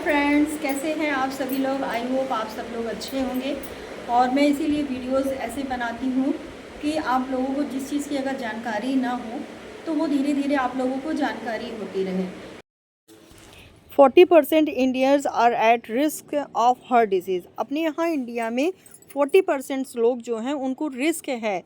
Friends, कैसे हैं आप सभी लोग। आई होप आप सब लोग अच्छे होंगे। और मैं इसीलिए वीडियोस ऐसे बनाती हूँ कि आप लोगों को जिस चीज़ की अगर जानकारी ना हो तो वो धीरे धीरे आप लोगों को जानकारी होती रहे। 40% Indians are at risk of heart disease. अपने यहाँ इंडिया में 40% लोग जो हैं उनको रिस्क है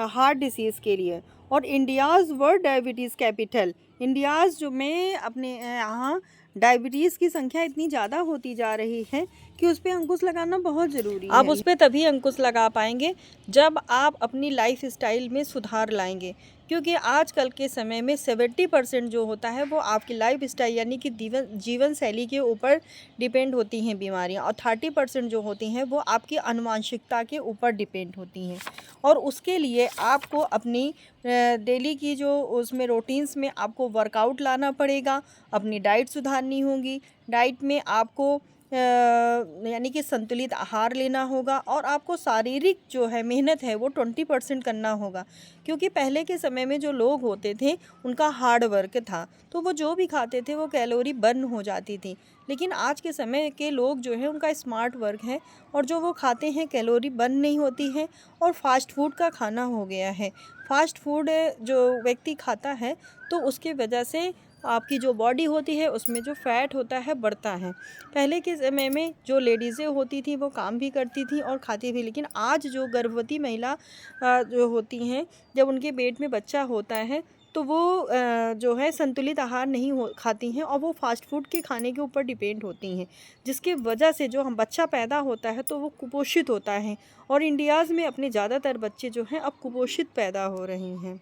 हार्ट डिसीज़ के लिए। और India's world diabetes capital, India's जो में अपने यहाँ डायबिटीज़ की संख्या इतनी ज़्यादा होती जा रही है कि उस पर अंकुश लगाना बहुत ज़रूरी है। आप उस पर तभी अंकुश लगा पाएंगे जब आप अपनी लाइफ स्टाइल में सुधार लाएंगे, क्योंकि आजकल के समय में 70% जो होता है वो आपकी लाइफ स्टाइल यानी कि जीवन शैली के ऊपर डिपेंड होती हैं बीमारियां, और 30% जो होती हैं वो आपकी आनुवंशिकता के ऊपर डिपेंड होती हैं। और उसके लिए आपको अपनी डेली की जो उसमें रूटीन्स में आपको वर्कआउट लाना पड़ेगा, अपनी डाइट सुधारनी होगी। डाइट में आपको यानी कि संतुलित आहार लेना होगा, और आपको शारीरिक जो है मेहनत है वो 20% करना होगा, क्योंकि पहले के समय में जो लोग होते थे उनका हार्ड वर्क था, तो वो जो भी खाते थे वो कैलोरी बर्न हो जाती थी। लेकिन आज के समय के लोग जो है उनका स्मार्ट वर्क है, और जो वो खाते हैं कैलोरी बर्न नहीं होती है, और फास्ट फूड का खाना हो गया है। फास्ट फूड जो व्यक्ति खाता है तो उसके वजह से आपकी जो बॉडी होती है उसमें जो फैट होता है बढ़ता है। पहले के समय में जो लेडीज़ें होती थी वो काम भी करती थी और खाती भी, लेकिन आज जो गर्भवती महिला जो होती हैं, जब उनके पेट में बच्चा होता है तो वो जो है संतुलित आहार नहीं खाती हैं, और वो फास्ट फूड के खाने के ऊपर डिपेंड होती हैं, जिसकी वजह से जो हम बच्चा पैदा होता है तो वो कुपोषित होता है। और इंडियाज़ में अपने ज़्यादातर बच्चे जो हैं अब कुपोषित पैदा हो रहे हैं।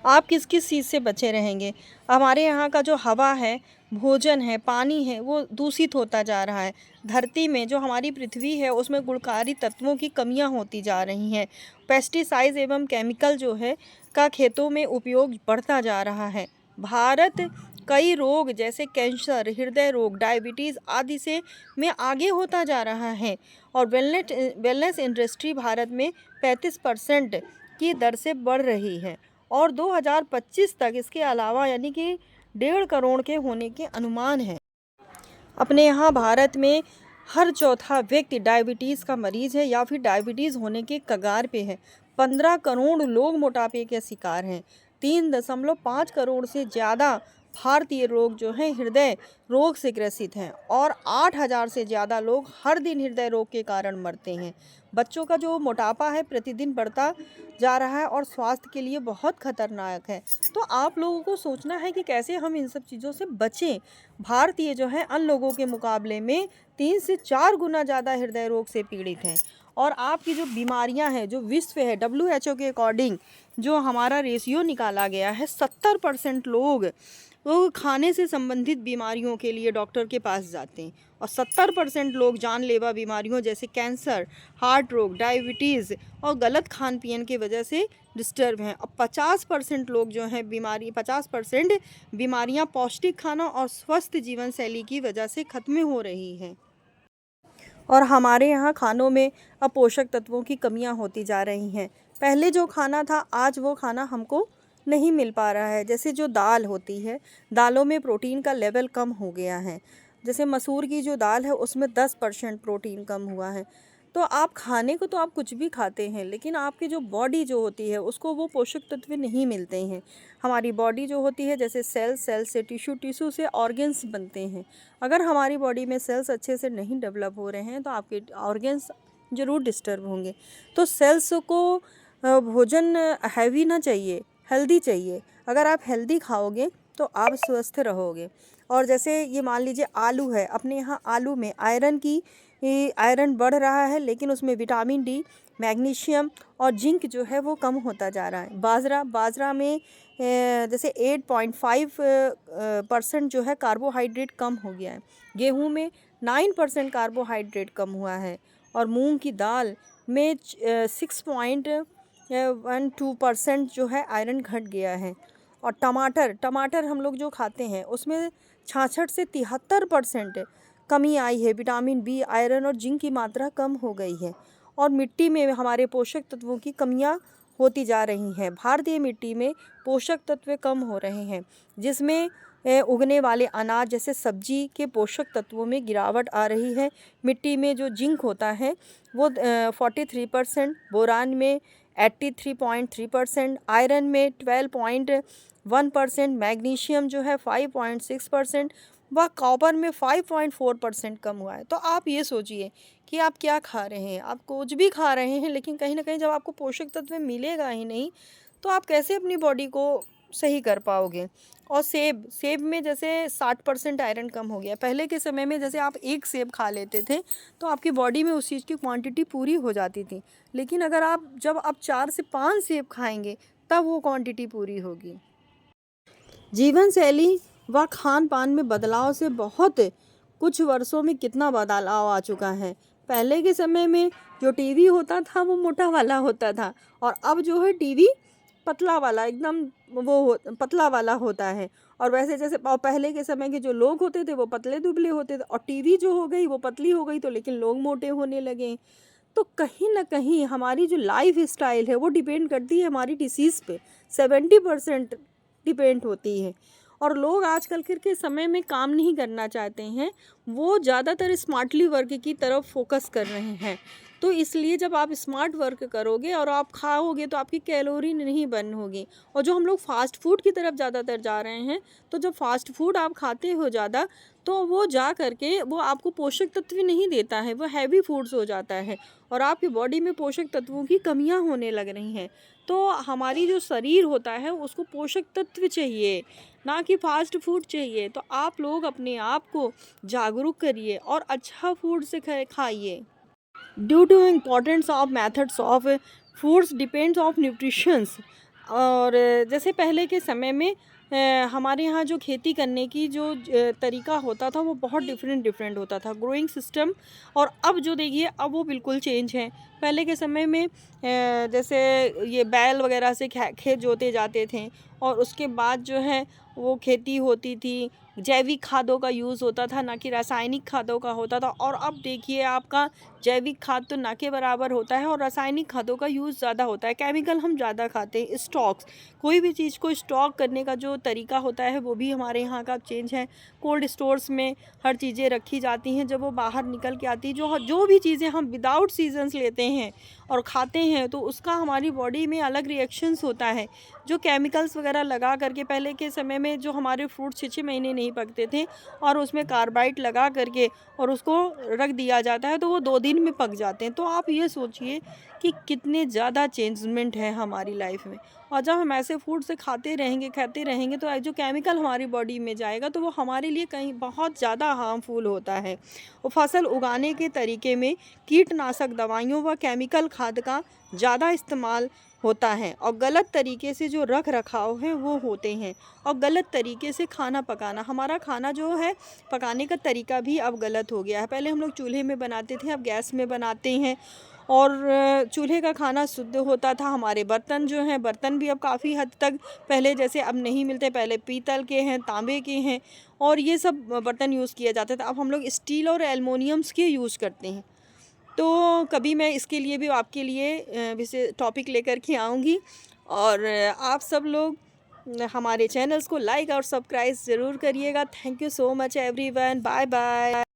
आप किस किस चीज़ से बचे रहेंगे। हमारे यहाँ का जो हवा है, भोजन है, पानी है, वो दूषित होता जा रहा है। धरती में जो हमारी पृथ्वी है उसमें गुणकारी तत्वों की कमियां होती जा रही हैं। पेस्टिसाइड एवं केमिकल जो है का खेतों में उपयोग बढ़ता जा रहा है। भारत कई रोग जैसे कैंसर, हृदय रोग, डायबिटीज़ आदि से में आगे होता जा रहा है। और वेलनेस इंडस्ट्री भारत में 35% की दर से बढ़ रही है, और 2025 तक इसके अलावा यानी कि 1.5 करोड़ के होने के अनुमान है। अपने यहाँ भारत में हर चौथा व्यक्ति डायबिटीज़ का मरीज़ है या फिर डायबिटीज़ होने के कगार पे है। 15 करोड़ लोग मोटापे के शिकार हैं। 3.5 करोड़ से ज़्यादा भारतीय लोग जो हैं हृदय रोग से ग्रसित हैं, और 8,000 से ज़्यादा लोग हर दिन हृदय रोग के कारण मरते हैं। बच्चों का जो मोटापा है प्रतिदिन बढ़ता जा रहा है और स्वास्थ्य के लिए बहुत खतरनाक है। तो आप लोगों को सोचना है कि कैसे हम इन सब चीज़ों से बचें। भारतीय जो है अन्य लोगों के मुकाबले में 3 से 4 गुना ज़्यादा हृदय रोग से पीड़ित हैं। और आपकी जो बीमारियां हैं, जो विश्व है WHO के अकॉर्डिंग जो हमारा रेशियो निकाला गया है, 70% लोग वो खाने से संबंधित बीमारियों के लिए डॉक्टर के पास जाते हैं, और 70% लोग जानलेवा बीमारियों जैसे कैंसर, हार्ट रोग, डायबिटीज़ और गलत खान पीन की वजह से डिस्टर्ब हैं। और 50% लोग जो हैं 50% बीमारियां पौष्टिक खाना और स्वस्थ जीवन शैली की वजह से ख़त्म हो रही हैं। और हमारे यहाँ खानों में अब पोषक तत्वों की कमियां होती जा रही हैं। पहले जो खाना था आज वो खाना हमको नहीं मिल पा रहा है। जैसे जो दाल होती है, दालों में प्रोटीन का लेवल कम हो गया है। जैसे मसूर की जो दाल है उसमें 10% प्रोटीन कम हुआ है। तो आप खाने को तो आप कुछ भी खाते हैं, लेकिन आपकी जो बॉडी जो होती है उसको वो पोषक तत्व नहीं मिलते हैं। हमारी बॉडी जो होती है जैसे सेल से टिश्यू, टिश्यू से ऑर्गन्स बनते हैं। अगर हमारी बॉडी में सेल्स अच्छे से नहीं डेवलप हो रहे हैं तो आपके ऑर्गन्स ज़रूर डिस्टर्ब होंगे। तो सेल्स को भोजन हैवी ना चाहिए, हेल्दी चाहिए। अगर आप हेल्दी खाओगे तो आप स्वस्थ रहोगे। और जैसे ये मान लीजिए आलू है, अपने यहाँ आलू में आयरन बढ़ रहा है, लेकिन उसमें विटामिन डी, मैग्नीशियम और जिंक जो है वो कम होता जा रहा है। बाजरा में जैसे 8.5% जो है कार्बोहाइड्रेट कम हो गया है। गेहूं में 9% कार्बोहाइड्रेट कम हुआ है, और मूंग की दाल में 6.12% जो है आयरन घट गया है। और टमाटर हम लोग जो खाते हैं उसमें 66 से 73% कमी आई है। विटामिन बी, आयरन और जिंक की मात्रा कम हो गई है। और मिट्टी में हमारे पोषक तत्वों की कमियां होती जा रही हैं। भारतीय मिट्टी में पोषक तत्व कम हो रहे हैं, जिसमें उगने वाले अनाज जैसे सब्जी के पोषक तत्वों में गिरावट आ रही है। मिट्टी में जो जिंक होता है वो 43%, बोरान में 83.3%, आयरन में 12.1%, मैग्नीशियम जो है 5.6% व कॉपर में 5.4% कम हुआ है। तो आप ये सोचिए कि आप क्या खा रहे हैं, आप कुछ भी खा रहे हैं, लेकिन कहीं ना कहीं जब आपको पोषक तत्व मिलेगा ही नहीं तो आप कैसे अपनी बॉडी को सही कर पाओगे। और सेब सेब में जैसे 60% आयरन कम हो गया। पहले के समय में जैसे आप एक सेब खा लेते थे तो आपकी बॉडी में उस चीज़ की क्वांटिटी पूरी हो जाती थी, लेकिन अगर आप जब आप 4 से 5 सेब खाएंगे तब वो क्वांटिटी पूरी होगी। जीवन शैली व खान पान में बदलाव से बहुत कुछ वर्षों में कितना बदलाव आ चुका है। पहले के समय में जो टीवी होता था वो मोटा वाला होता था, और अब जो है टीवी पतला वाला एकदम पतला वाला होता है। और वैसे जैसे पहले के समय के जो लोग होते थे वो पतले दुबले होते थे, और टीवी जो हो गई वो पतली हो गई, तो लेकिन लोग मोटे होने लगे। तो कहीं ना कहीं हमारी जो लाइफ स्टाइल है वो डिपेंड करती है हमारी डिसीज़ पे, 70% डिपेंड होती है। और लोग आजकल के समय में काम नहीं करना चाहते हैं, वो ज़्यादातर स्मार्टली वर्क की तरफ फोकस कर रहे हैं। तो इसलिए जब आप स्मार्ट वर्क करोगे और आप खाओगे तो आपकी कैलोरी नहीं बर्न होगी। और जो हम लोग फास्ट फूड की तरफ ज़्यादातर जा रहे हैं, तो जब फास्ट फूड आप खाते हो ज़्यादा तो वो जा करके वो आपको पोषक तत्व नहीं देता है, वो हैवी फूड्स हो जाता है और आपकी बॉडी में पोषक तत्वों की कमियां होने लग रही हैं। तो हमारी जो शरीर होता है उसको पोषक तत्व चाहिए, ना कि फास्ट फूड चाहिए। तो आप लोग अपने आप को जागरूक करिए और अच्छा फूड से खाइए। Due to importance of methods of foods depends of nutritions. और जैसे पहले के समय में हमारे यहाँ जो खेती करने की जो तरीका होता था वो बहुत डिफरेंट होता था, ग्रोइंग सिस्टम। और अब जो देखिए अब वो बिल्कुल चेंज है। पहले के समय में जैसे ये बैल वगैरह से खेत जोते जाते थे, और उसके बाद जो है वो खेती होती थी, जैविक खादों का यूज़ होता था ना कि रासायनिक खादों का होता था। और अब देखिए आपका जैविक खाद तो ना के बराबर होता है और रासायनिक खादों का यूज़ ज़्यादा होता है, केमिकल हम ज़्यादा खाते हैं। स्टॉक्स, कोई भी चीज़ को स्टॉक करने का जो तरीका होता है वो भी हमारे यहाँ का चेंज है। कोल्ड स्टोर्स में हर चीज़ें रखी जाती हैं, जब वो बाहर निकल के आती है जो भी चीज़ें हम विदाउट सीजन्स लेते हैं और खाते हैं तो उसका हमारी बॉडी में अलग रिएक्शंस होता है। जो केमिकल्स वगैरह लगा करके पहले के समय में जो हमारे फ्रूट 6-6 महीने नहीं पकते थे और उसमें कार्बाइड लगा करके और उसको रख दिया जाता है तो वो 2 दिन में पक जाते हैं। तो आप ये सोचिए कि कितने ज़्यादा चेंजमेंट है हमारी लाइफ में। और जब हम ऐसे फूड से खाते रहेंगे तो जो केमिकल हमारी बॉडी में जाएगा तो वो हमारे लिए कहीं बहुत ज़्यादा हार्मफुल होता है। और फसल उगाने के तरीके में कीटनाशक दवाइयों व केमिकल खाद का ज़्यादा इस्तेमाल होता है, और गलत तरीके से जो रख रखाव है वो होते हैं। और गलत तरीके से खाना पकाना, हमारा खाना जो है पकाने का तरीका भी अब गलत हो गया है। पहले हम लोग चूल्हे में बनाते थे, अब गैस में बनाते हैं। और चूल्हे का खाना शुद्ध होता था। हमारे बर्तन जो हैं, बर्तन भी अब काफ़ी हद तक पहले जैसे अब नहीं मिलते, पहले पीतल के हैं, तांबे के हैं और ये सब बर्तन यूज़ किया जाता था। अब हम लोग स्टील और एल्युमिनियम्स के यूज़ करते हैं। तो कभी मैं इसके लिए भी आपके लिए विशेष टॉपिक लेकर के आऊँगी। और आप सब लोग हमारे चैनल्स को लाइक और सब्सक्राइब ज़रूर करिएगा। Thank you so much everyone, bye bye.